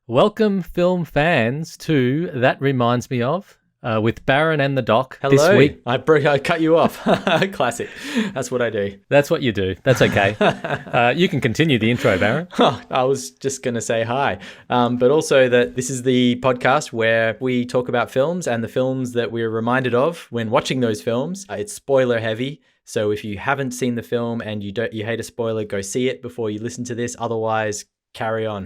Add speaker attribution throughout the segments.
Speaker 1: Welcome, film fans, to That Reminds Me Of, with Baron and the Doc.
Speaker 2: Hello.
Speaker 1: This week.
Speaker 2: I cut you off. Classic. That's what I do.
Speaker 1: That's what you do. That's okay. You can continue the intro, Baron.
Speaker 2: I was just going to say hi. But also that this is the podcast where we talk about films and the films that we're reminded of when watching those films. It's spoiler heavy. So if you haven't seen the film and you hate a spoiler, go see it before you listen to this. Otherwise, carry on.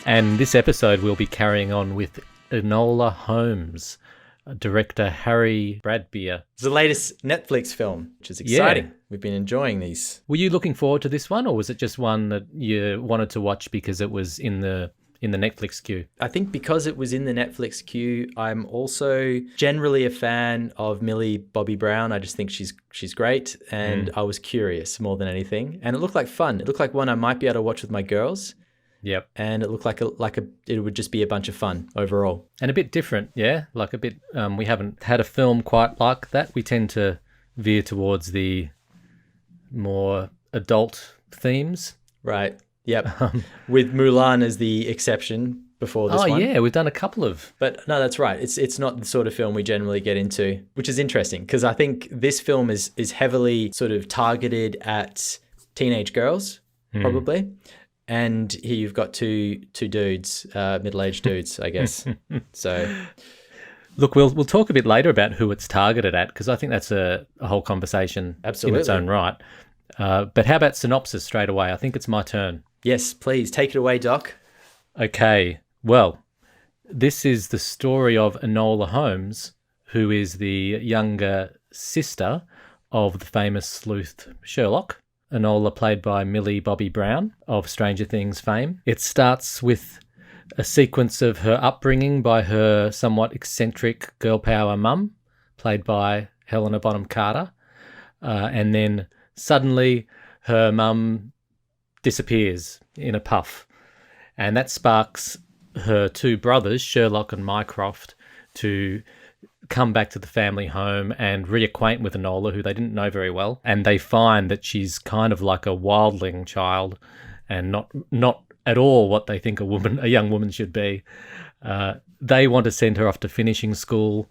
Speaker 1: And this episode we'll be carrying on with Enola Holmes, director Harry Bradbeer.
Speaker 2: It's the latest Netflix film, which is exciting. Yeah. We've been enjoying these.
Speaker 1: Were you looking forward to this one, or was it just one that you wanted to watch because it was in the Netflix queue?
Speaker 2: I think because it was in the Netflix queue, I'm also generally a fan of Mille Bobby Brown. I just think she's great, and I was curious more than anything. And it looked like fun. It looked like one I might be able to watch with my girls.
Speaker 1: Yep.
Speaker 2: And it looked like it would just be a bunch of fun overall.
Speaker 1: And a bit different, yeah? Like a bit, we haven't had a film quite like that. We tend to veer towards the more adult themes.
Speaker 2: Right, yep. With Mulan as the exception before this one.
Speaker 1: Oh, yeah, we've done a couple of...
Speaker 2: But no, that's right. It's not the sort of film we generally get into, which is interesting because I think this film is heavily sort of targeted at teenage girls, probably. And here you've got two dudes, middle-aged dudes, I guess. So,
Speaker 1: look, we'll talk a bit later about who it's targeted at because I think that's a whole conversation in its own right. But how about synopsis straight away? I think it's my turn.
Speaker 2: Yes, please take it away, Doc.
Speaker 1: Okay. Well, this is the story of Enola Holmes, who is the younger sister of the famous sleuth Sherlock. Enola, played by Mille Bobby Brown of Stranger Things fame. It starts with a sequence of her upbringing by her somewhat eccentric girl power mum, played by Helena Bonham Carter. And then suddenly her mum disappears in a puff. And that sparks her two brothers, Sherlock and Mycroft, to come back to the family home and reacquaint with Enola, who they didn't know very well. And they find that she's kind of like a wildling child and not at all what they think a young woman should be. They want to send her off to finishing school.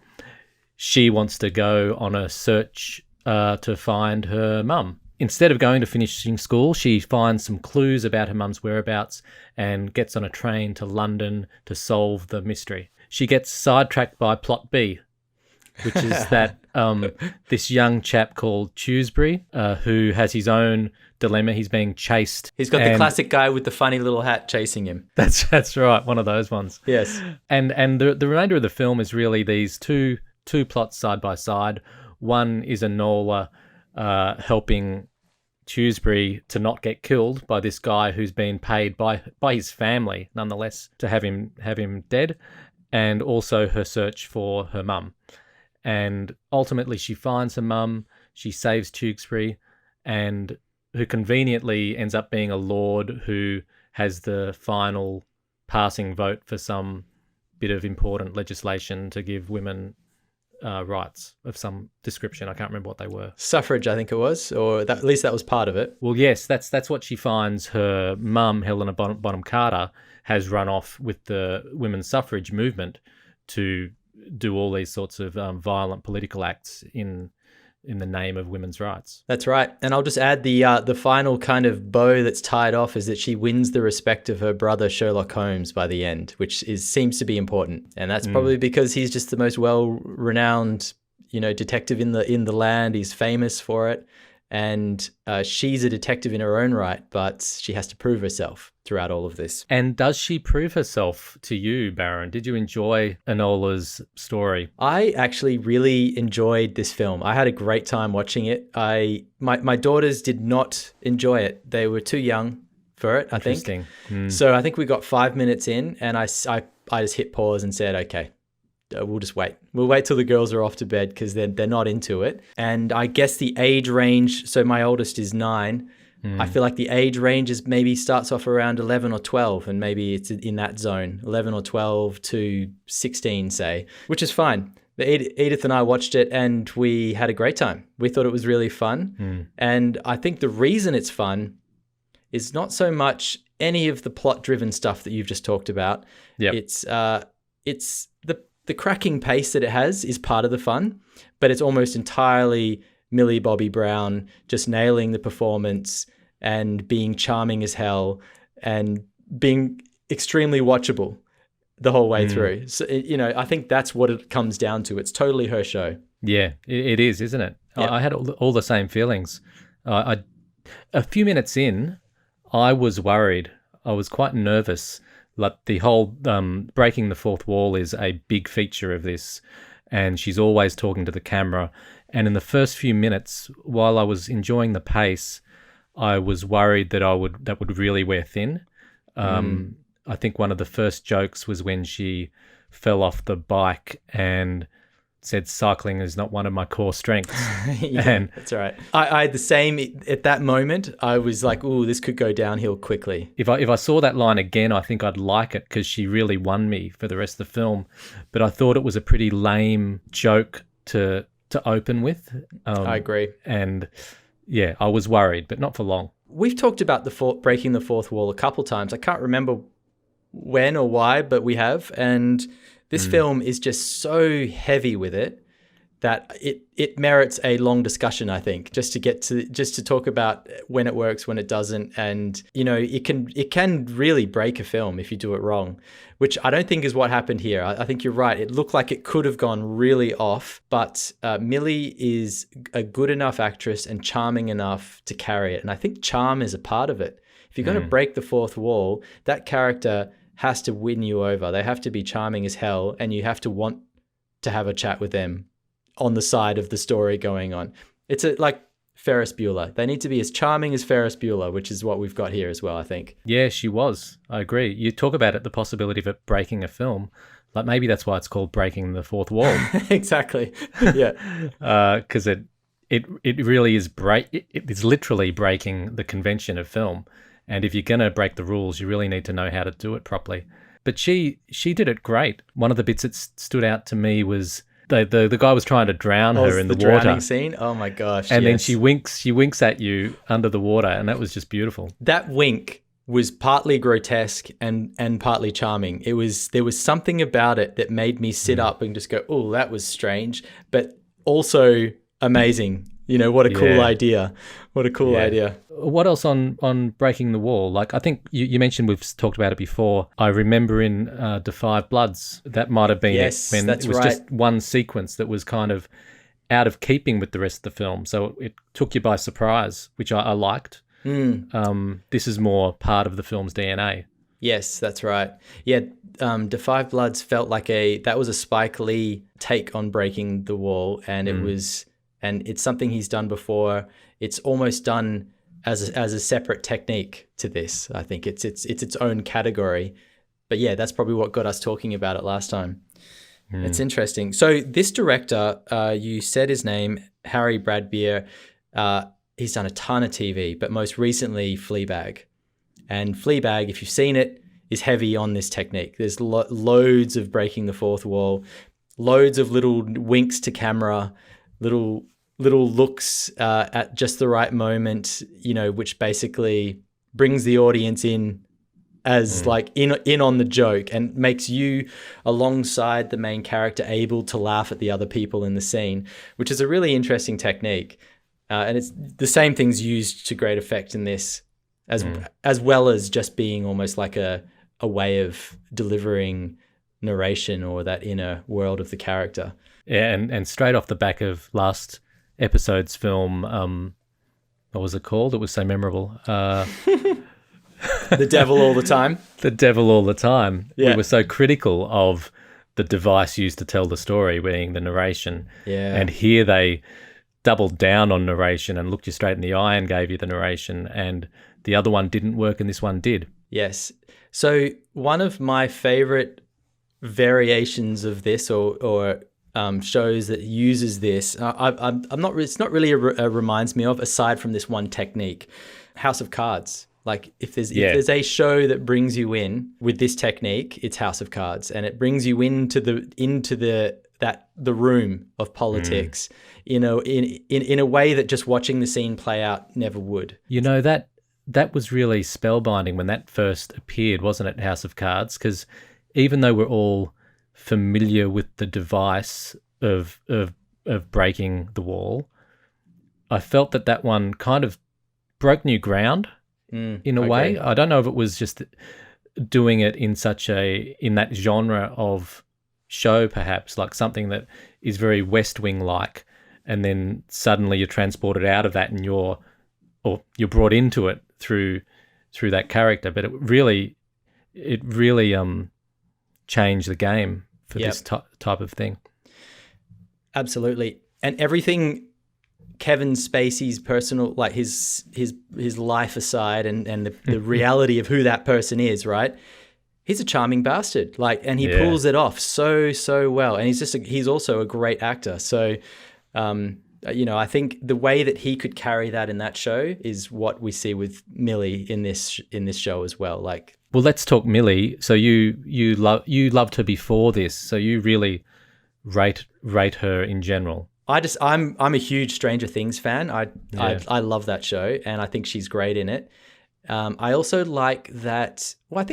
Speaker 1: She wants to go on a search to find her mum. Instead of going to finishing school, she finds some clues about her mum's whereabouts and gets on a train to London to solve the mystery. She gets sidetracked by plot B, which is that this young chap called Tewsbury, who has his own dilemma. He's being chased.
Speaker 2: He's got the classic guy with the funny little hat chasing him.
Speaker 1: That's right, one of those ones.
Speaker 2: Yes.
Speaker 1: And the remainder of the film is really these two plots side by side. One is Enola helping Tewsbury to not get killed by this guy who's been paid by his family, nonetheless, to have him dead, and also her search for her mum. And ultimately she finds her mum, she saves Tewsbury, and who conveniently ends up being a lord who has the final passing vote for some bit of important legislation to give women rights of some description. I can't remember what they were.
Speaker 2: Suffrage, I think it was, or at least that was part of it.
Speaker 1: Well, yes, that's what she finds. Her mum, Helena Bonham Carter, has run off with the women's suffrage movement to do all these sorts of violent political acts in the name of women's rights.
Speaker 2: That's right. And I'll just add the final kind of bow that's tied off is that she wins the respect of her brother Sherlock Holmes by the end, which seems to be important. And that's probably because he's just the most well-renowned, detective in the land. He's famous for it. And she's a detective in her own right, but she has to prove herself throughout all of this. And
Speaker 1: does she prove herself to you, Baron? Did you enjoy Enola's story?
Speaker 2: I actually really enjoyed this film. I had a great time watching it. My daughters did not enjoy it. They were too young for it, I think.
Speaker 1: Interesting.
Speaker 2: So I think we got 5 minutes in and I just hit pause and said, okay, we'll just wait. We'll wait till the girls are off to bed because they're not into it. And I guess the age range, so my oldest is 9, I feel like the age range is maybe starts off around 11 or 12, and maybe it's in that zone, 11 or 12 to 16, say, which is fine. Edith and I watched it and we had a great time. We thought it was really fun. And I think the reason it's fun is not so much any of the plot-driven stuff that you've just talked about.
Speaker 1: Yep.
Speaker 2: It's the cracking pace that it has is part of the fun, but it's almost entirely Mille Bobby Brown just nailing the performance and being charming as hell and being extremely watchable the whole way through. So, I think that's what it comes down to. It's totally her show.
Speaker 1: Yeah, it is, isn't it?
Speaker 2: Yep.
Speaker 1: I had all the same feelings. A few minutes in, I was worried. I was quite nervous. Like the whole breaking the fourth wall is a big feature of this, and she's always talking to the camera. And in the first few minutes, while I was enjoying the pace, I was worried that that would really wear thin. I think one of the first jokes was when she fell off the bike and said cycling is not one of my core strengths.
Speaker 2: And that's right. I had the same at that moment. I was like, "Ooh, this could go downhill quickly."
Speaker 1: If I saw that line again, I think I'd like it because she really won me for the rest of the film. But I thought it was a pretty lame joke to open with.
Speaker 2: I agree.
Speaker 1: And yeah, I was worried, but not for long.
Speaker 2: We've talked about breaking the fourth wall a couple times. I can't remember when or why, but we have. And this film is just so heavy with it that it merits a long discussion, I think, just to talk about when it works, when it doesn't. And, it can really break a film if you do it wrong, which I don't think is what happened here. I think you're right. It looked like it could have gone really off, but Millie is a good enough actress and charming enough to carry it. And I think charm is a part of it. If you're going to break the fourth wall, that character has to win you over. They have to be charming as hell, and you have to want to have a chat with them on the side of the story going on. It's like Ferris Bueller. They need to be as charming as Ferris Bueller, which is what we've got here as well, I think.
Speaker 1: Yeah, she was. I agree. You talk about it, the possibility of it breaking a film. Like maybe that's why it's called breaking the fourth wall.
Speaker 2: Exactly. Yeah.
Speaker 1: Because it really is it's literally breaking the convention of film. And if you're going to break the rules, you really need to know how to do it properly. But she did it great. One of the bits that stood out to me was the guy was trying to drown her in the water.
Speaker 2: Drowning scene? Oh my gosh.
Speaker 1: And then she winks at you under the water, and that was just beautiful.
Speaker 2: That wink was partly grotesque and partly charming. There was something about it that made me sit up and just go, "Oh, that was strange," but also amazing. What a cool idea. What a cool idea.
Speaker 1: What else on breaking the wall? Like, I think you mentioned we've talked about it before. I remember in Defy Bloods, that might have been
Speaker 2: yes,
Speaker 1: it.
Speaker 2: That's
Speaker 1: it was
Speaker 2: right.
Speaker 1: just one sequence that was kind of out of keeping with the rest of the film. So it took you by surprise, which I liked. This is more part of the film's DNA.
Speaker 2: Yes, that's right. Yeah, Defy Bloods felt like that was a Spike Lee take on breaking the wall, and it's something he's done before. It's almost done as a separate technique to this. I think it's its own category. But yeah, that's probably what got us talking about it last time. It's interesting. So this director, you said his name, Harry Bradbeer. He's done a ton of TV, but most recently Fleabag. And Fleabag, if you've seen it, is heavy on this technique. There's loads of breaking the fourth wall, loads of little winks to camera, little looks at just the right moment, which basically brings the audience in as like in on the joke and makes you alongside the main character able to laugh at the other people in the scene, which is a really interesting technique. And it's the same things used to great effect in this as well as just being almost like a way of delivering narration or that inner world of the character.
Speaker 1: Yeah, and straight off the back of last episode's film, what was it called? It was so memorable.
Speaker 2: The Devil All the Time.
Speaker 1: The Devil All the Time.
Speaker 2: Yeah.
Speaker 1: We were so critical of the device used to tell the story, being the narration.
Speaker 2: Yeah.
Speaker 1: And here they doubled down on narration and looked you straight in the eye and gave you the narration, and the other one didn't work and this one did. Yes.
Speaker 2: So one of my favorite variations of this or shows that uses this, it's not really reminds me of, aside from this one technique. House of Cards. Like if there's
Speaker 1: Yeah. You know, that was really spellbinding when that first appeared, wasn't it, House of Cards? Because even though we're all familiar with the device of breaking the wall, I felt that one kind of broke new ground in a way. I don't know if it was just doing it in that genre of show, perhaps, like something that is very West Wing like, and then suddenly you're transported out of that and you're brought into it through that character. But it really changed the game for this type of thing.
Speaker 2: Absolutely. And everything Kevin Spacey's personal, like his life aside, and the reality of who that person is, right? He's a charming bastard, and he pulls it off so well. And he's also a great actor. So, I think the way that he could carry that in that show is what we see with Millie in this show as well.
Speaker 1: Well, let's talk Millie. So you loved her before this, so you really rate her in general.
Speaker 2: I'm a huge Stranger Things fan. I love that show, and I think she's great in it. I also like that. Well,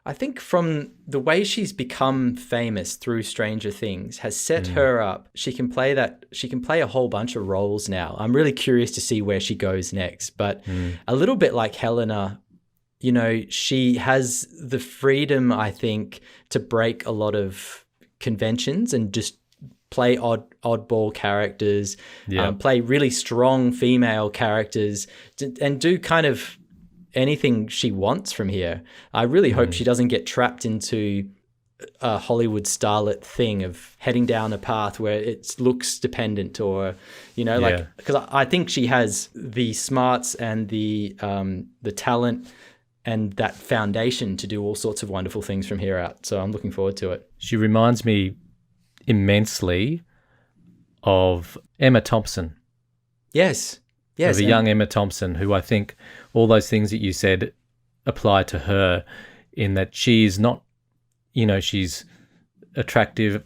Speaker 2: I think from the way she's become famous through Stranger Things has set her up. She can play a whole bunch of roles now. I'm really curious to see where she goes next. But a little bit like Helena, she has the freedom, I think, to break a lot of conventions and just play oddball characters, play really strong female characters, and do kind of anything she wants from here. I really hope she doesn't get trapped into a Hollywood starlet thing of heading down a path where it's looks dependent, or because I think she has the smarts and the talent and that foundation to do all sorts of wonderful things from here out. So I'm looking forward to it.
Speaker 1: She reminds me immensely of Emma Thompson.
Speaker 2: Yes.
Speaker 1: Of a young Emma Thompson, who I think all those things that you said apply to her, in that she's not, she's attractive,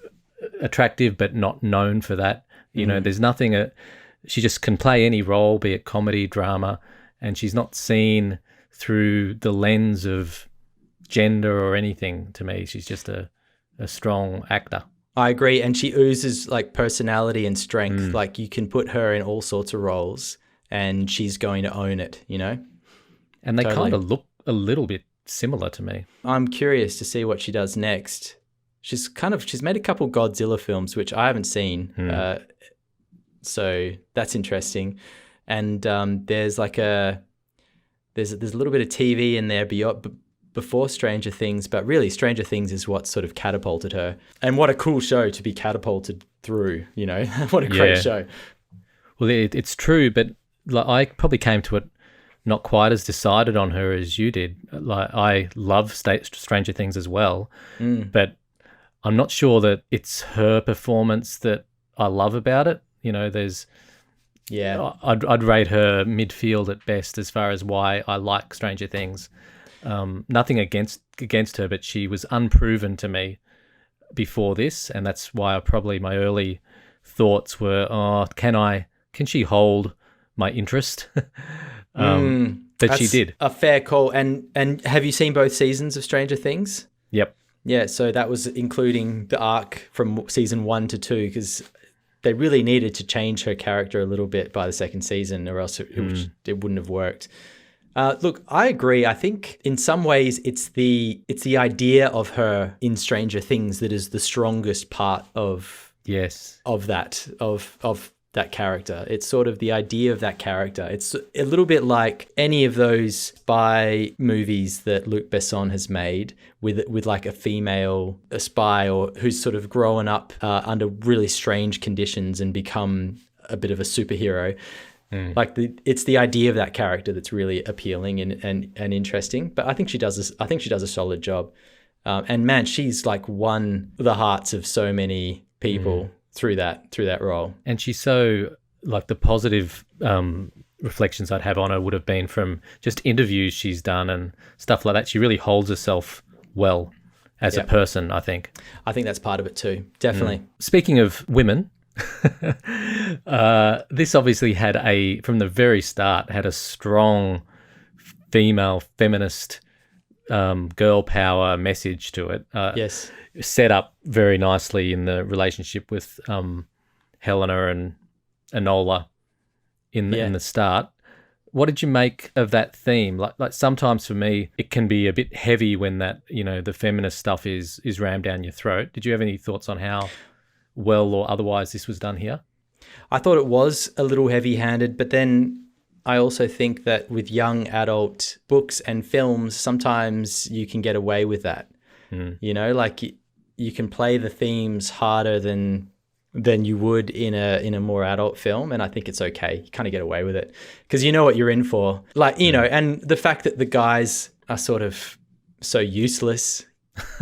Speaker 1: but not known for that. There's nothing, she just can play any role, be it comedy, drama, and she's not seen through the lens of gender or anything to me. She's just a strong actor.
Speaker 2: I agree. And she oozes personality and strength. You can put her in all sorts of roles and she's going to own it,
Speaker 1: And they kind of look a little bit similar to me.
Speaker 2: I'm curious to see what she does next. She's made a couple Godzilla films, which I haven't seen. So that's interesting. And there's a little bit of TV in there before Stranger Things, but really Stranger Things is what sort of catapulted her. And what a cool show to be catapulted through, what a great show.
Speaker 1: Well, it's true, but I probably came to it not quite as decided on her as you did. I love Stranger Things as well, but I'm not sure that it's her performance that I love about it. I'd rate her midfield at best as far as why I like Stranger Things. Nothing against her, but she was unproven to me before this, and that's why my early thoughts were, can she hold my interest? But she did.
Speaker 2: A fair call. And have you seen both seasons of Stranger Things?
Speaker 1: Yep.
Speaker 2: Yeah, so that was including the arc from season 1 to 2, because they really needed to change her character a little bit by the second season, or else it wouldn't have worked. Look, I agree. I think in some ways it's the idea of her in Stranger Things that is the strongest part of that character. It's sort of the idea of that character. It's a little bit like any of those spy movies that Luc Besson has made with like a female spy, or who's sort of grown up under really strange conditions and become a bit of a superhero. It's the idea of that character that's really appealing and interesting. But I think she does a solid job. And man, she's won the hearts of so many people through that role.
Speaker 1: And she's so the positive reflections I'd have on her would have been from just interviews she's done and stuff like that. She really holds herself well as a person, I think.
Speaker 2: I think that's part of it too, definitely.
Speaker 1: Speaking of women, this obviously had from the very start, had a strong female feminist girl power message to it.
Speaker 2: Yes.
Speaker 1: Set up very nicely in the relationship with Helena and Enola in the start. What did you make of that theme? Like sometimes for me, it can be a bit heavy when that, the feminist stuff is rammed down your throat. Did you have any thoughts on how well or otherwise this was done here?
Speaker 2: I thought it was a little heavy-handed, but then I also think that with young adult books and films, sometimes you can get away with that. Like you can play the themes harder than you would in a more adult film, and I think it's okay. You kind of get away with it because you know what you're in for. Like, and the fact that the guys are sort of so useless,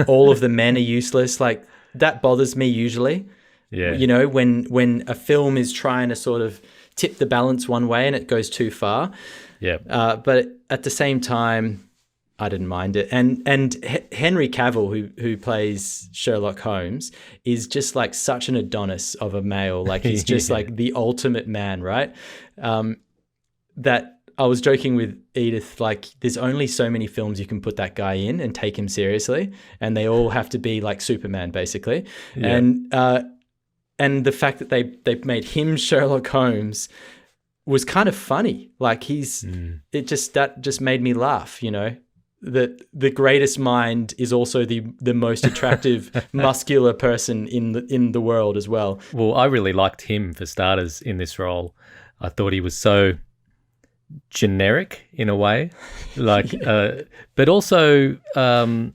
Speaker 2: all of the men are useless, like that bothers me usually. Yeah. When a film is trying to sort of tip the balance one way and it goes too far.
Speaker 1: Yeah.
Speaker 2: But at the same time, I didn't mind it. And Henry Caville, who plays Sherlock Holmes, is just like such an Adonis of a male. Like he's just like the ultimate man, right? That I was joking with Edith, like there's only so many films you can put that guy in and take him seriously, and they all have to be like Superman, basically. Yeah. And the fact that they made him Sherlock Holmes was kind of funny. Like that just made me laugh, that the greatest mind is also the most attractive muscular person in the world as well.
Speaker 1: Well, I really liked him for starters in this role. I thought he was so generic in a way, like, but also, I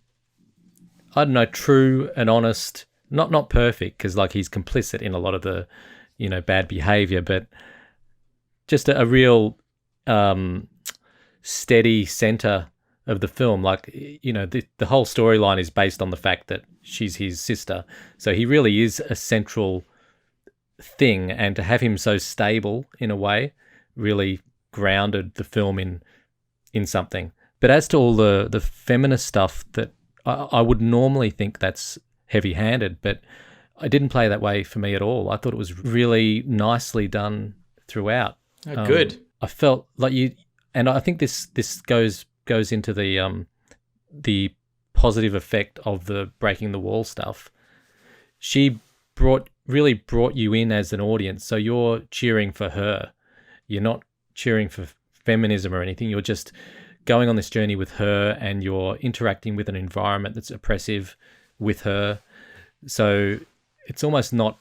Speaker 1: don't know, true and honest. Not perfect, because like he's complicit in a lot of the, bad behavior, but just a real steady center of the film. Like, the whole storyline is based on the fact that she's his sister. So he really is a central thing, and to have him so stable in a way really grounded the film in something. But as to all the feminist stuff that I would normally think that's heavy-handed, but it didn't play that way for me at all. I thought it was really nicely done throughout.
Speaker 2: Oh, good.
Speaker 1: I felt like and I think this goes into the positive effect of the breaking the wall stuff. She really brought you in as an audience, so you're cheering for her. You're not cheering for feminism or anything. You're just going on this journey with her, and you're interacting with an environment that's oppressive with her. So it's almost not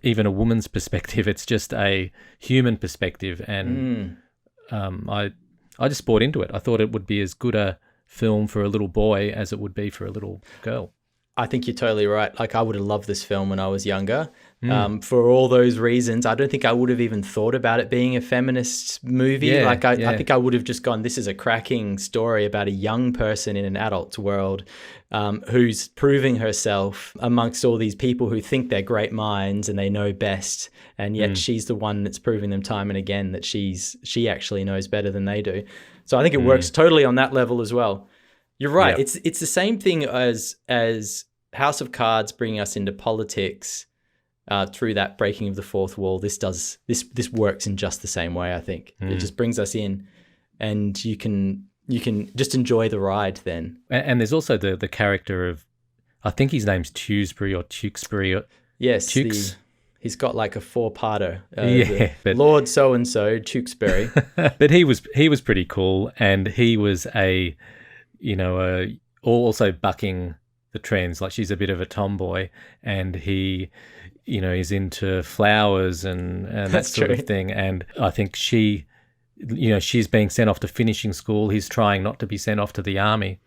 Speaker 1: even a woman's perspective, it's just a human perspective, and I just bought into it. I thought it would be as good a film for a little boy as it would be for a little girl.
Speaker 2: I think you're totally right. Like, I would have loved this film when I was younger. For all those reasons, I don't think I would have even thought about it being a feminist movie. I think I would have just gone, this is a cracking story about a young person in an adult's world who's proving herself amongst all these people who think they're great minds and they know best. And yet she's the one that's proving them time and again that she actually knows better than they do. So I think it works totally on that level as well. You're right. Yep. It's the same thing as House of Cards bringing us into politics through that breaking of the fourth wall. This works in just the same way, I think. It just brings us in, and you can just enjoy the ride then.
Speaker 1: And there's also the character of, I think his name's Tewkesbury or Tewkesbury.
Speaker 2: Yes, he's got like a four-parter. But Lord so-and-so, Tewkesbury.
Speaker 1: But he was pretty cool, and he was also bucking the trends. Like, she's a bit of a tomboy, and he, is into flowers and that sort of thing. And I think she's being sent off to finishing school. He's trying not to be sent off to the army.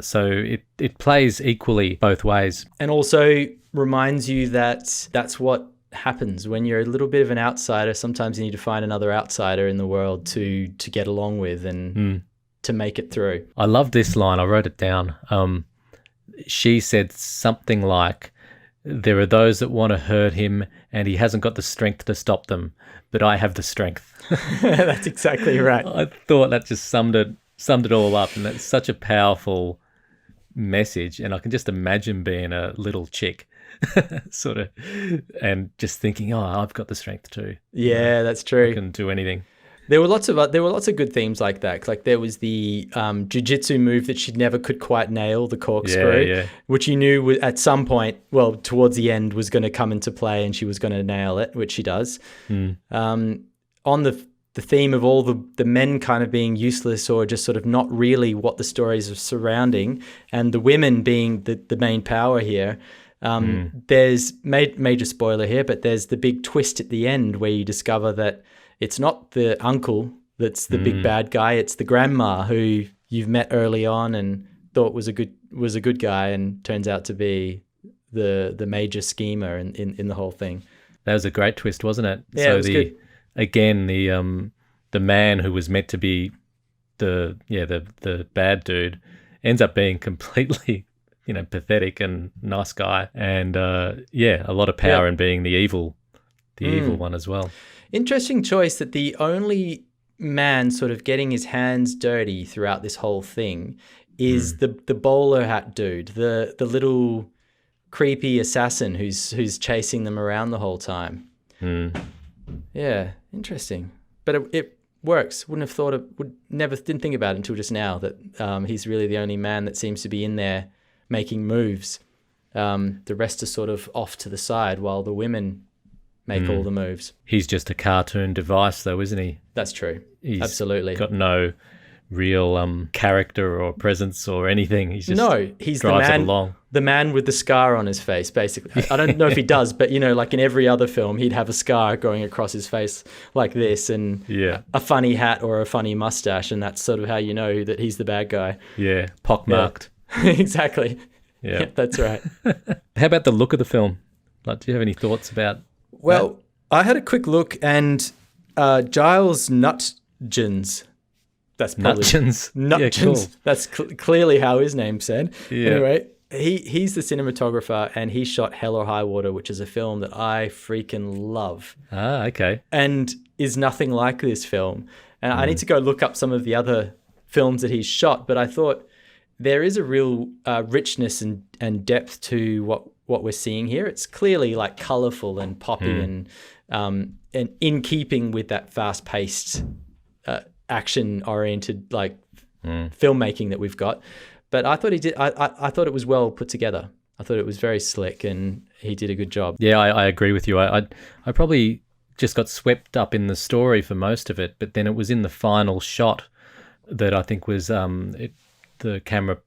Speaker 1: So it plays equally both ways. And
Speaker 2: also reminds you that that's what happens when you're a little bit of an outsider. Sometimes you need to find another outsider in the world to get along with and to make it through.
Speaker 1: I love this line. I wrote it down. She said something like, there are those that want to hurt him, and he hasn't got the strength to stop them, but I have the strength.
Speaker 2: That's exactly right.
Speaker 1: I thought that just summed it all up, and that's such a powerful message. And I can just imagine being a little chick, sort of, and just thinking, "Oh, I've got the strength too.
Speaker 2: Yeah, that's true.
Speaker 1: I can do anything."
Speaker 2: There were lots of good themes like that. Like there was the jiu-jitsu move that she never could quite nail, the corkscrew, which you knew at some point, well, towards the end, was going to come into play, and she was going to nail it, which she does. On the theme of all the men kind of being useless or just sort of not really what the stories are surrounding, and the women being the main power here. There's major spoiler here, but there's the big twist at the end where you discover that it's not the uncle that's the big bad guy. It's the grandma who you've met early on and thought was a good guy, and turns out to be the major schemer in the whole thing.
Speaker 1: That was a great twist, wasn't it?
Speaker 2: Yeah,
Speaker 1: so
Speaker 2: it was good.
Speaker 1: Again, the man who was meant to be the bad dude ends up being completely pathetic and nice guy, and a lot of power in being the evil one as well.
Speaker 2: Interesting choice that the only man sort of getting his hands dirty throughout this whole thing is the bowler hat dude, the little creepy assassin who's chasing them around the whole time. Yeah, interesting. But it works. Wouldn't have thought didn't think about it until just now that he's really the only man that seems to be in there making moves. The rest are sort of off to the side while the women make all the moves.
Speaker 1: He's just a cartoon device, though, isn't he?
Speaker 2: That's true.
Speaker 1: He's
Speaker 2: absolutely
Speaker 1: got no real character or presence or anything. He's just
Speaker 2: he's
Speaker 1: drives it along.
Speaker 2: The man with the scar on his face, basically. I don't know if he does, but like in every other film, he'd have a scar going across his face like this, and a funny hat or a funny mustache, and that's sort of how you know that he's the bad guy.
Speaker 1: Yeah, pockmarked.
Speaker 2: Yeah. Exactly.
Speaker 1: Yeah,
Speaker 2: that's right.
Speaker 1: How about the look of the film? Like, do you have any thoughts about?
Speaker 2: Well, I had a quick look, and Giles Nutgens. That's probably
Speaker 1: Nutgens.
Speaker 2: Nutgens.
Speaker 1: Yeah, cool.
Speaker 2: That's clearly how his name's said.
Speaker 1: Yeah.
Speaker 2: Anyway, he's the cinematographer, and he shot Hell or High Water, which is a film that I freaking love.
Speaker 1: Ah, okay.
Speaker 2: And is nothing like this film. And I need to go look up some of the other films that he's shot, but I thought there is a real richness and depth to what we're seeing here. It's clearly like colorful and poppy and in keeping with that fast-paced action-oriented filmmaking that we've got. But I thought I thought it was well put together. I thought it was very slick, and he did a good job.
Speaker 1: Yeah, I agree with you. I probably just got swept up in the story for most of it, but then it was in the final shot that I think was the camera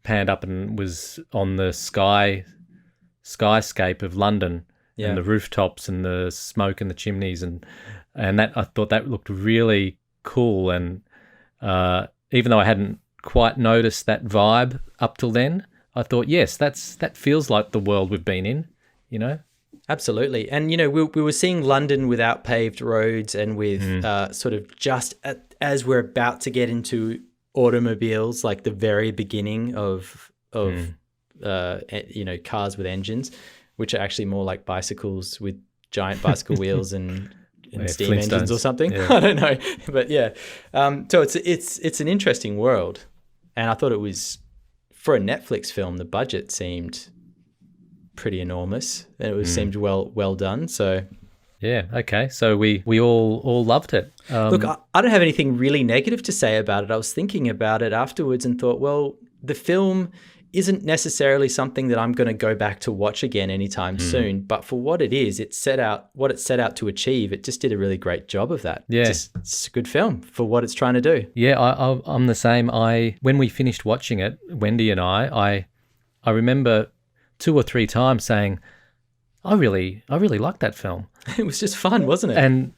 Speaker 1: panned up and was on the skyscape of London and the rooftops and the smoke and the chimneys, and that I thought that looked really cool. And even though I hadn't quite noticed that vibe up till then, I thought, yes, that feels like the world we've been in,
Speaker 2: Absolutely. And, we were seeing London without paved roads and with sort of just as we're about to get into automobiles, like the very beginning of cars with engines, which are actually more like bicycles with giant bicycle wheels and steam engines or something.
Speaker 1: Yeah.
Speaker 2: I don't know. But so it's an interesting world. And I thought it was, for a Netflix film, the budget seemed pretty enormous, and it seemed well done. So
Speaker 1: yeah, okay. So we all loved it.
Speaker 2: Look, I don't have anything really negative to say about it. I was thinking about it afterwards and thought, well, the film isn't necessarily something that I'm going to go back to watch again anytime soon. But for what it is, it set out to achieve. It just did a really great job of that.
Speaker 1: Yeah,
Speaker 2: it's a good film for what it's trying to do.
Speaker 1: Yeah, I'm the same. When we finished watching it, Wendy and I remember 2 or 3 times saying, I really liked that film.
Speaker 2: It was just fun, wasn't it?
Speaker 1: And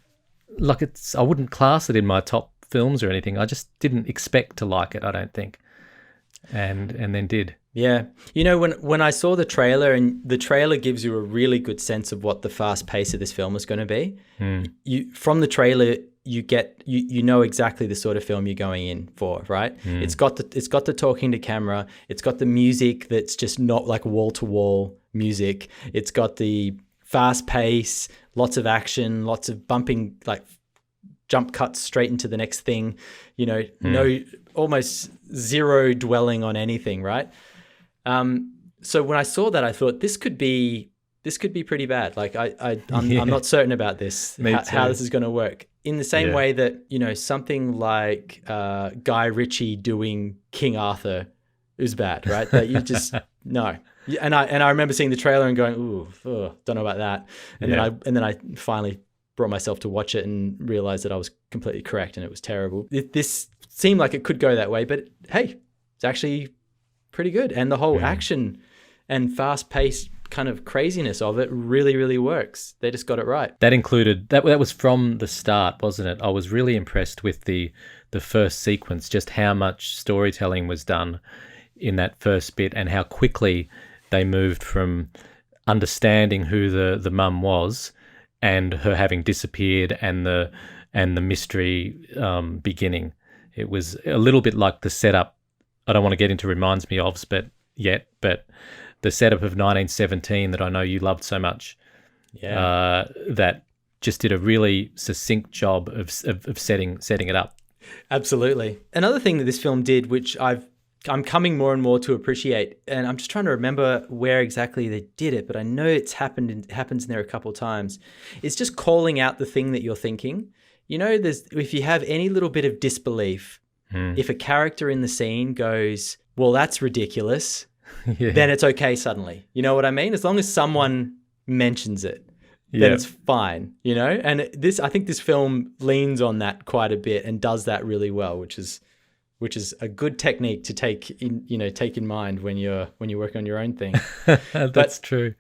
Speaker 1: I wouldn't class it in my top films or anything. I just didn't expect to like it, I don't think. And then did.
Speaker 2: Yeah. When I saw the trailer, and the trailer gives you a really good sense of what the fast pace of this film is going to be. From the trailer, you know exactly the sort of film you're going in for, right? It's got the talking to camera, it's got the music that's just not like wall to wall music. It's got the fast pace, lots of action, lots of bumping, like jump cuts straight into the next thing, no, almost zero dwelling on anything, right? So when I saw that, I thought this could be pretty bad. Like I'm not certain about this, how this is going to work. In the same way that, something like Guy Ritchie doing King Arthur is bad, right? That you just, no. And I remember seeing the trailer and going, ooh, don't know about that. And then I finally brought myself to watch it and realized that I was completely correct and it was terrible. This seemed like it could go that way, but hey, it's actually pretty good. And the whole action and fast-paced kind of craziness of it really, really works. They just got it right.
Speaker 1: That included, that was from the start, wasn't it? I was really impressed with the first sequence, just how much storytelling was done in that first bit and how quickly they moved from understanding who the mum was and her having disappeared and the mystery beginning. It was a little bit like the setup. I don't want to get into reminds me ofs, but the setup of 1917 that I know you loved so much. That just did a really succinct job of setting it up.
Speaker 2: Absolutely. Another thing that this film did, which I'm coming more and more to appreciate, and I'm just trying to remember where exactly they did it, but I know it happens in there a couple of times. It's just calling out the thing that you're thinking. If you have any little bit of disbelief, if a character in the scene goes, well, that's ridiculous, then it's okay suddenly. You know what I mean? As long as someone mentions it, then it's fine, And I think this film leans on that quite a bit and does that really well, which is a good technique to take in mind when you're working on your own thing.
Speaker 1: That's true.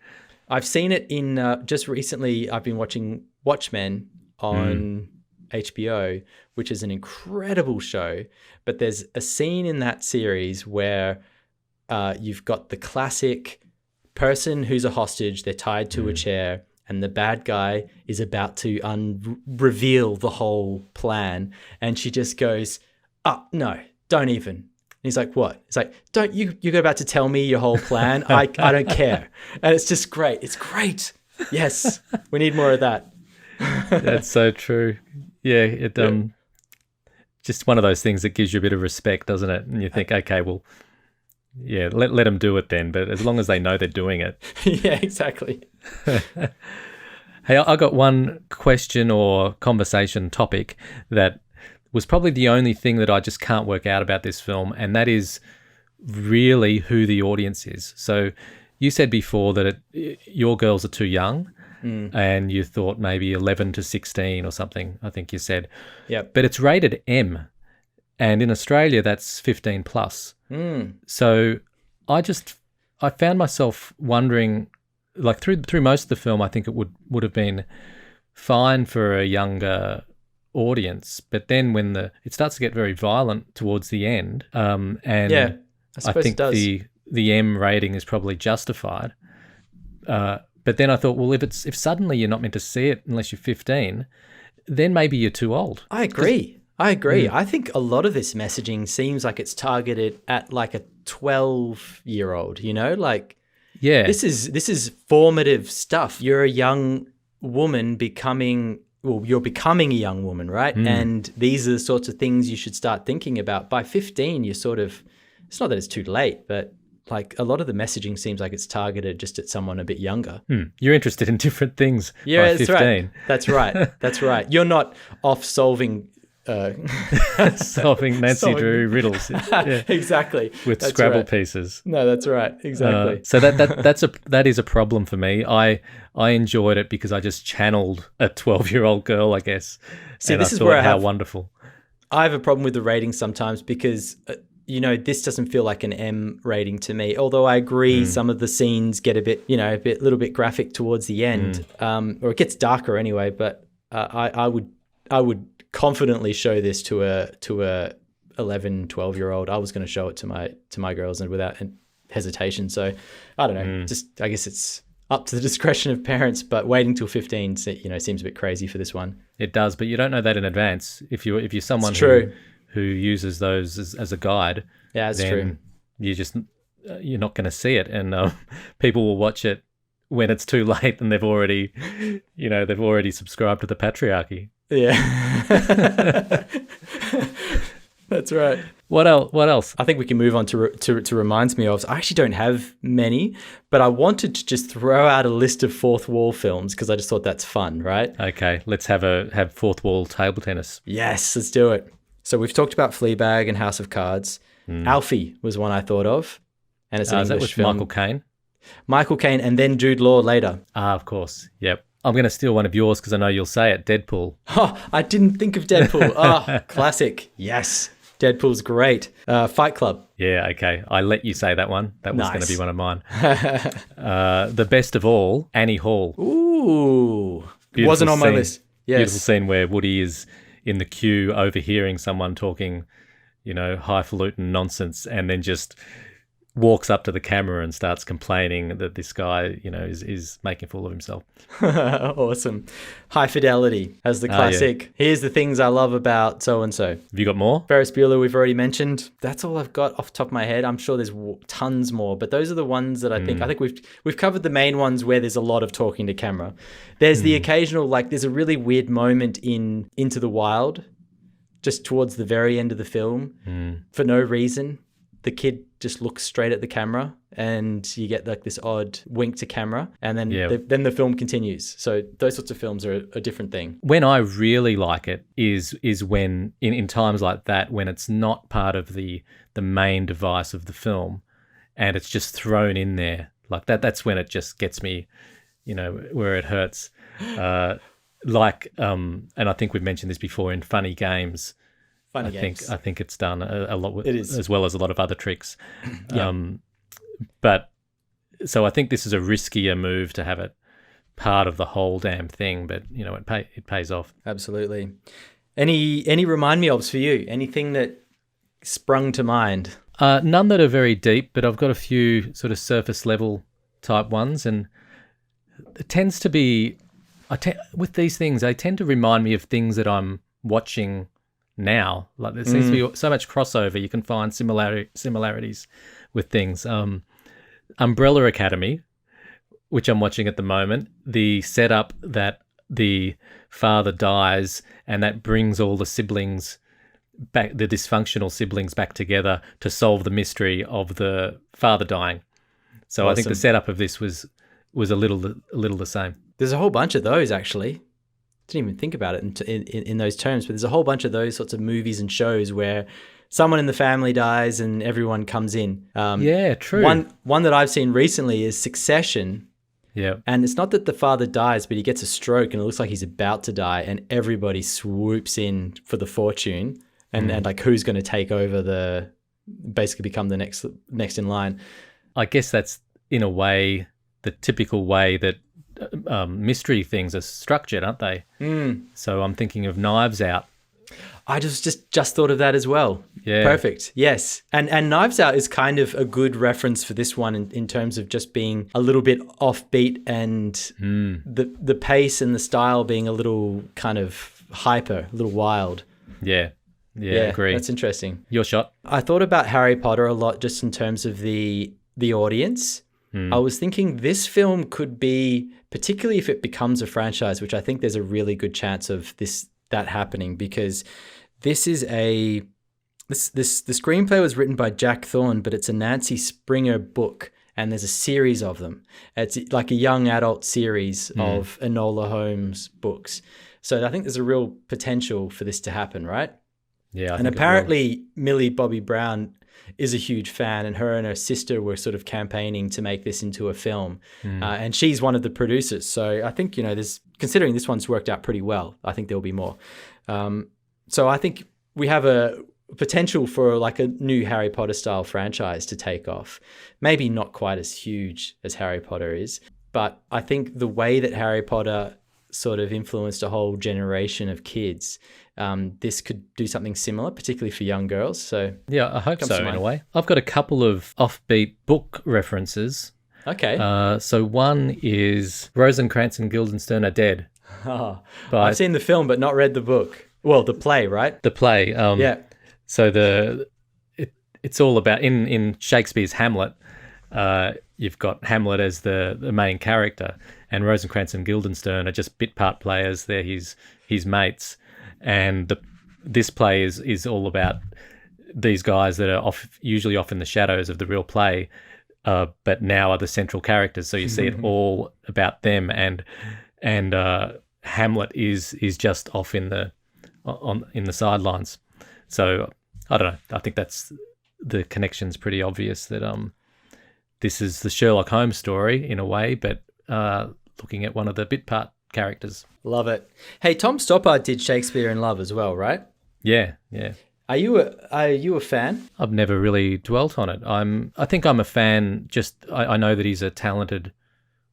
Speaker 2: I've seen it in just recently. I've been watching Watchmen on HBO, which is an incredible show. But there's a scene in that series where you've got the classic person who's a hostage. They're tied to a chair, and the bad guy is about to reveal the whole plan, and she just goes, "Oh no, don't even." And he's like, "What?" It's like, "Don't you're about to tell me your whole plan? I don't care." And it's just great. It's great. Yes, we need more of that.
Speaker 1: That's so true. Yeah, just one of those things that gives you a bit of respect, doesn't it? And you think, okay, well, yeah, let them do it then. But as long as they know they're doing it.
Speaker 2: Yeah, exactly.
Speaker 1: Hey, I got one question or conversation topic that was probably the only thing that I just can't work out about this film, and that is really who the audience is. So you said before that your girls are too young, and you thought maybe 11 to 16 or something, I think you said.
Speaker 2: Yep.
Speaker 1: But it's rated M, and in Australia that's 15 plus. So I found myself wondering, like through most of the film, I think it would have been fine for a younger audience, but then when it starts to get very violent towards the end, and I think the M rating is probably justified. But then I thought, well, if suddenly you're not meant to see it unless you're 15, then maybe you're too old.
Speaker 2: I agree. I think a lot of this messaging seems like it's targeted at like a 12-year-old, this is formative stuff. You're a young woman you're becoming a young woman, right? And these are the sorts of things you should start thinking about. By 15, you're it's not that it's too late, but like a lot of the messaging seems like it's targeted just at someone a bit younger.
Speaker 1: You're interested in different things by 15.
Speaker 2: Right. That's right. You're not off solving
Speaker 1: Nancy Drew riddles.
Speaker 2: Exactly.
Speaker 1: With Scrabble pieces.
Speaker 2: No, that's right. Exactly.
Speaker 1: So that is a problem for me. I enjoyed it because I just channeled a 12-year-old girl, I guess.
Speaker 2: See, this is where how
Speaker 1: wonderful.
Speaker 2: I have a problem with the ratings sometimes because this doesn't feel like an M rating to me. Although I agree, some of the scenes get a little bit graphic towards the end, or it gets darker anyway. But I would confidently show this to a 11, 12-year-old. I was going to show it to my girls and without hesitation. So I don't know. Just I guess up to the discretion of parents, but waiting till 15, seems a bit crazy for this one.
Speaker 1: It does, but you don't know that in advance. If you're someone who uses those as a guide,
Speaker 2: yeah, that's
Speaker 1: then
Speaker 2: true.
Speaker 1: you're not going to see it, and people will watch it when it's too late and they've already subscribed to the patriarchy.
Speaker 2: Yeah. That's right.
Speaker 1: What else?
Speaker 2: I think we can move on to reminds me of. I actually don't have many, but I wanted to just throw out a list of fourth wall films because I just thought that's fun, right?
Speaker 1: Okay, let's have fourth wall table tennis.
Speaker 2: Yes, let's do it. So we've talked about Fleabag and House of Cards. Alfie was one I thought of, and it's an English film.
Speaker 1: Michael Caine?
Speaker 2: Michael Caine, and then Jude Law later.
Speaker 1: Of course. Yep. I'm going to steal one of yours because I know you'll say it. Deadpool.
Speaker 2: Oh, I didn't think of Deadpool. Oh, classic. Yes. Deadpool's great. Fight Club.
Speaker 1: Yeah, okay. I let you say that one. That was going to be one of mine. The best of all, Annie Hall.
Speaker 2: Ooh. Beautiful wasn't on my list. Yes.
Speaker 1: Beautiful scene where Woody is in the queue overhearing someone talking, highfalutin nonsense, and then just walks up to the camera and starts complaining that this guy, is making a fool of himself.
Speaker 2: Awesome. High Fidelity as the classic. Yeah. Here's the things I love about so-and-so.
Speaker 1: Have you got more?
Speaker 2: Ferris Bueller, we've already mentioned. That's all I've got off the top of my head. I'm sure there's tons more, but those are the ones that I think we've covered the main ones where there's a lot of talking to camera. There's the occasional, there's a really weird moment in Into the Wild, just towards the very end of the film, for no reason. The kid just looks straight at the camera and you get this odd wink to camera, and then then the film continues. So those sorts of films are a different thing.
Speaker 1: When I really like it is when in times like that, when it's not part of the main device of the film and it's just thrown in there like that. That's when it just gets me, where it hurts. And I think we've mentioned this before in Funny Games. I think it's done a lot with, as well as a lot of other tricks. But so I think this is a riskier move to have it part of the whole damn thing, but it pays off.
Speaker 2: Absolutely. Any remind me ofs for you? Anything that sprung to mind?
Speaker 1: None that are very deep, but I've got a few sort of surface level type ones, and it tends to be with these things, they tend to remind me of things that I'm watching now. Like there seems to be so much crossover. You can find similarities with things. Umbrella Academy, which I'm watching at the moment, the setup that the father dies and that brings all the siblings back, the dysfunctional siblings back together to solve the mystery of the father dying. So awesome. I think the setup of this was a little the same.
Speaker 2: There's a whole bunch of those actually. Didn't even think about it in those terms, but there's a whole bunch of those sorts of movies and shows where someone in the family dies and everyone comes in.
Speaker 1: Yeah, true.
Speaker 2: One that I've seen recently is Succession.
Speaker 1: Yeah.
Speaker 2: And it's not that the father dies, but he gets a stroke and it looks like he's about to die, and everybody swoops in for the fortune and who's going to take over basically become the next in line.
Speaker 1: I guess that's in a way the typical way that mystery things are structured, aren't they? So I'm thinking of Knives Out.
Speaker 2: I just thought of that as well.
Speaker 1: Yeah.
Speaker 2: Perfect. Yes. And Knives Out is kind of a good reference for this one in terms of just being a little bit offbeat and the pace and the style being a little kind of hyper, a little wild.
Speaker 1: Yeah, agree.
Speaker 2: That's interesting.
Speaker 1: Your shot?
Speaker 2: I thought about Harry Potter a lot just in terms of the audience. I was thinking this film could be, particularly if it becomes a franchise, which I think there's a really good chance of that happening, because this is the screenplay was written by Jack Thorne, but it's a Nancy Springer book, and there's a series of them. It's like a young adult series of Enola Holmes books. So I think there's a real potential for this to happen, right?
Speaker 1: Yeah.
Speaker 2: And apparently Mille Bobby Brown is a huge fan, and her sister were sort of campaigning to make this into a film. And she's one of the producers. So I think, considering this one's worked out pretty well, I think there'll be more. So I think we have a potential for like a new Harry Potter style franchise to take off. Maybe not quite as huge as Harry Potter is, but I think the way that Harry Potter sort of influenced a whole generation of kids, this could do something similar, particularly for young girls. So
Speaker 1: yeah, I hope so in a way. I've got a couple of offbeat book references.
Speaker 2: Okay.
Speaker 1: So one is Rosencrantz and Guildenstern Are Dead.
Speaker 2: Oh,
Speaker 1: But
Speaker 2: I've seen the film, but not read the book. Well, the play, right?
Speaker 1: the play.
Speaker 2: Yeah.
Speaker 1: So it's all about in Shakespeare's Hamlet. You've got Hamlet as the main character, and Rosencrantz and Guildenstern are just bit part players. They're his mates, and this play is all about these guys that are usually off in the shadows of the real play, but now are the central characters. So you see it all about them, and Hamlet is just off in the sidelines. So I don't know. I think that's the connection's pretty obvious that this is the Sherlock Holmes story in a way, but looking at one of the bit part characters.
Speaker 2: Love it. Hey, Tom Stoppard did Shakespeare in Love as well, right?
Speaker 1: Yeah.
Speaker 2: Are you a fan?
Speaker 1: I've never really dwelt on it. I think I'm a fan. Just I know that he's a talented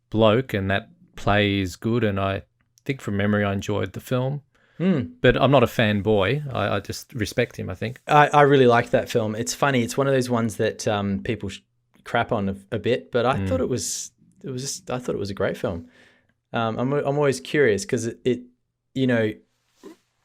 Speaker 1: bloke, and that play is good. And I think from memory, I enjoyed the film. But I'm not a fanboy. I just respect him, I think.
Speaker 2: I really liked that film. It's funny. It's one of those ones that people crap on a bit, but I thought it was a great film. I'm always curious because it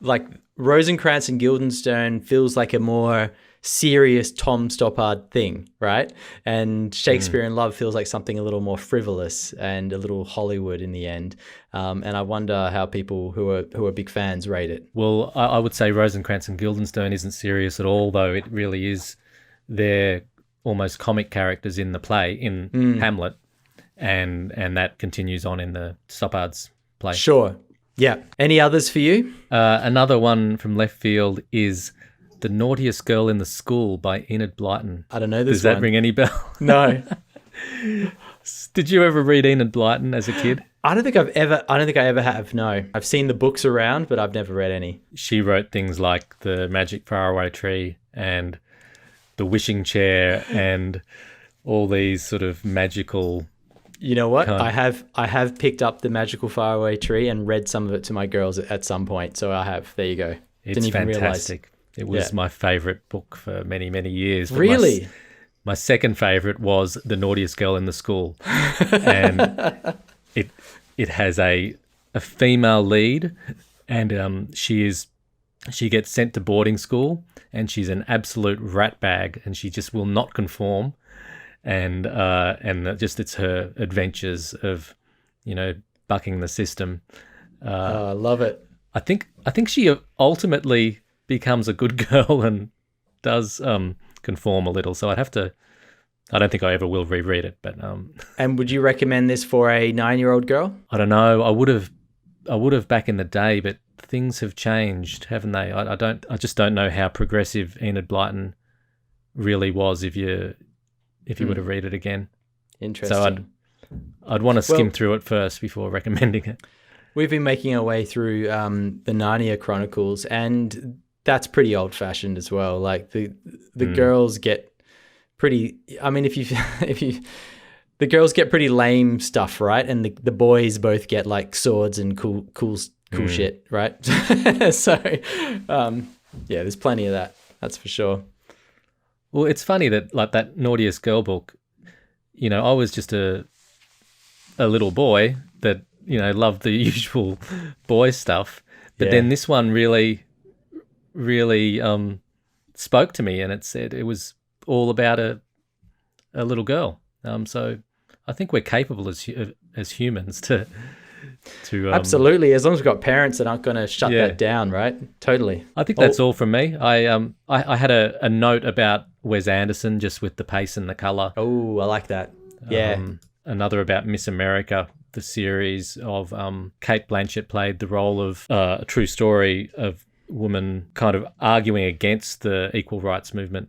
Speaker 2: like Rosencrantz and Guildenstern feels like a more serious Tom Stoppard thing, right? And Shakespeare in Love feels like something a little more frivolous and a little Hollywood in the end. And I wonder how people who are big fans rate it.
Speaker 1: Well, I would say Rosencrantz and Guildenstern isn't serious at all, though it really is. They're almost comic characters in the play, in Hamlet, and that continues on in the Stoppard's play.
Speaker 2: Sure. Yeah. Any others for you?
Speaker 1: Another one from left field is The Naughtiest Girl in the School by Enid Blyton.
Speaker 2: I don't know this
Speaker 1: Does that ring any bell?
Speaker 2: No.
Speaker 1: Did you ever read Enid Blyton as a kid?
Speaker 2: I don't think I ever have. No. I've seen the books around, but I've never read any.
Speaker 1: She wrote things like The Magic Faraway Tree and The Wishing Chair and all these sort of magical.
Speaker 2: You know what? I have picked up The Magical Faraway Tree and read some of it to my girls at some point. So I have. There you go.
Speaker 1: It's fantastic. It was my favourite book for many, many years. But
Speaker 2: really?
Speaker 1: My second favourite was The Naughtiest Girl in the School. And it has a female lead, and she gets sent to boarding school, and she's an absolute rat bag, and she just will not conform. And just it's her adventures of, bucking the system.
Speaker 2: I love it.
Speaker 1: I think she ultimately becomes a good girl and does conform a little. So I don't think I ever will reread it. But
Speaker 2: and would you recommend this for a 9-year-old girl?
Speaker 1: I don't know. I would have back in the day, but things have changed, haven't they? I just don't know how progressive Enid Blyton really was if you were to read it again.
Speaker 2: Interesting.
Speaker 1: So I'd want to skim through it first before recommending it.
Speaker 2: We've been making our way through the Narnia Chronicles, and that's pretty old-fashioned as well. Like the girls get pretty. I mean, the girls get pretty lame stuff, right? And the boys both get like swords and cool shit, right? So, there's plenty of that. That's for sure.
Speaker 1: Well, it's funny that like that Naughtiest Girl book, I was just a little boy that, loved the usual boy stuff. But then this one really, really spoke to me, and it said it was all about a little girl. So I think we're capable as humans to
Speaker 2: absolutely, as long as we've got parents that aren't going to shut that down, right? Totally.
Speaker 1: I think that's all from me. I had a note about Wes Anderson, just with the pace and the color.
Speaker 2: Oh, I like that. Yeah.
Speaker 1: Another about Miss America, the series of Kate Blanchett played the role of a true story of woman kind of arguing against the equal rights movement,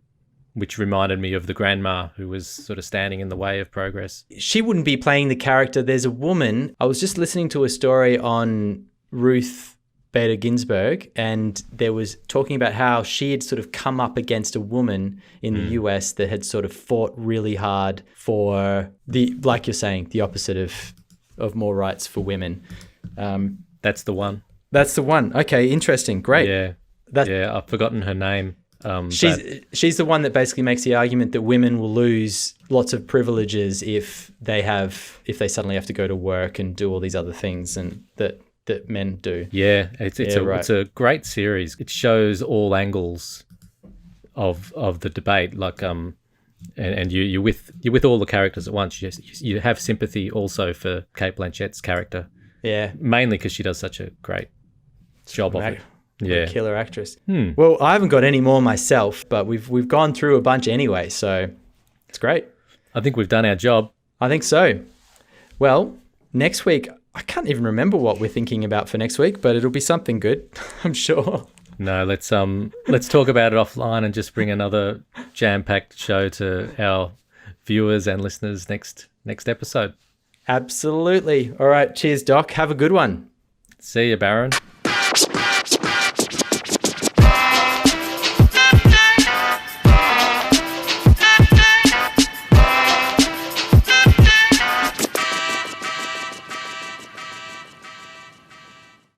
Speaker 1: which reminded me of the grandma who was sort of standing in the way of progress.
Speaker 2: She wouldn't be playing the character. There's a woman. I was just listening to a story on Ruth Bader Ginsburg, and there was talking about how she had sort of come up against a woman in the US that had sort of fought really hard for like you're saying, the opposite of more rights for women.
Speaker 1: That's the one.
Speaker 2: That's the one. Okay, interesting. Great.
Speaker 1: Yeah. I've forgotten her name.
Speaker 2: She's the one that basically makes the argument that women will lose lots of privileges if they suddenly have to go to work and do all these other things and that men do.
Speaker 1: Yeah, it's a great series. It shows all angles of the debate, like and you're with all the characters at once. You have sympathy also for Cate Blanchett's character.
Speaker 2: Yeah,
Speaker 1: mainly because she does such a great job of it. Yeah,
Speaker 2: killer actress. Well, I haven't got any more myself, but we've gone through a bunch anyway, so it's great.
Speaker 1: I think we've done our job. I
Speaker 2: think so. Well, next week, I can't even remember what we're thinking about for next week, but it'll be something good, I'm sure.
Speaker 1: No, let's talk about it offline and just bring another jam-packed show to our viewers and listeners next episode.
Speaker 2: Absolutely. All right. Cheers, Doc. Have a good one.
Speaker 1: See you, Baron.